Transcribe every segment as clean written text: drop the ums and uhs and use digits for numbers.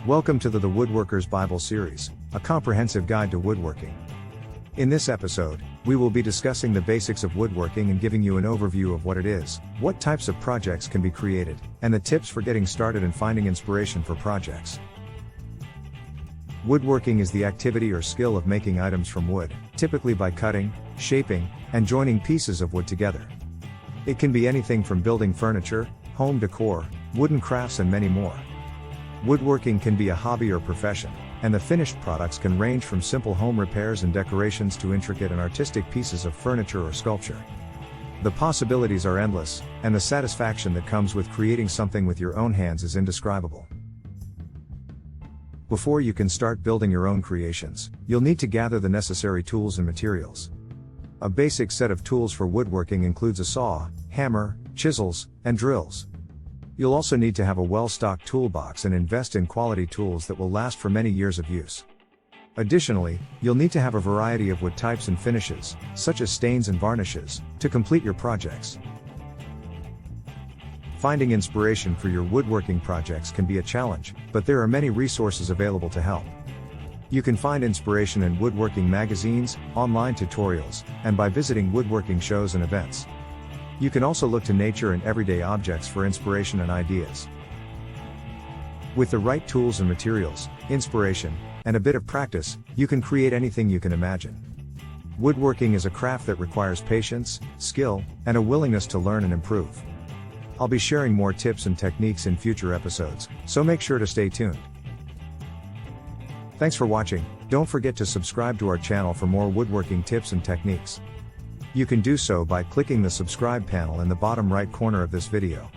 Welcome to the Woodworker's Bible series, a comprehensive guide to woodworking. In this episode, we will be discussing the basics of woodworking and giving you an overview of what it is, what types of projects can be created, and the tips for getting started and finding inspiration for projects. Woodworking is the activity or skill of making items from wood, typically by cutting, shaping, and joining pieces of wood together. It can be anything from building furniture, home decor, wooden crafts, and many more. Woodworking can be a hobby or profession, and the finished products can range from simple home repairs and decorations to intricate and artistic pieces of furniture or sculpture. The possibilities are endless, and the satisfaction that comes with creating something with your own hands is indescribable. Before you can start building your own creations, you'll need to gather the necessary tools and materials. A basic set of tools for woodworking includes a saw, hammer, chisels, and drills. You'll also need to have a well-stocked toolbox and invest in quality tools that will last for many years of use. Additionally, you'll need to have a variety of wood types and finishes, such as stains and varnishes, to complete your projects. Finding inspiration for your woodworking projects can be a challenge, but there are many resources available to help. You can find inspiration in woodworking magazines, online tutorials, and by visiting woodworking shows and events. You can also look to nature and everyday objects for inspiration and ideas. With the right tools and materials, inspiration, and a bit of practice, you can create anything you can imagine. Woodworking is a craft that requires patience, skill, and a willingness to learn and improve. I'll be sharing more tips and techniques in future episodes, so make sure to stay tuned. Thanks for watching. Don't forget to subscribe to our channel for more woodworking tips and techniques. You can do so by clicking the subscribe panel in the bottom right corner of this video.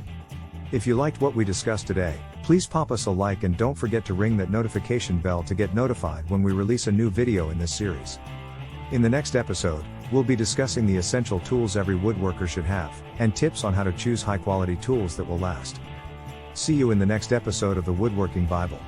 If you liked what we discussed today, please pop us a like and don't forget to ring that notification bell to get notified when we release a new video in this series. In the next episode, we'll be discussing the essential tools every woodworker should have, and tips on how to choose high-quality tools that will last. See you in the next episode of the Woodworking Bible.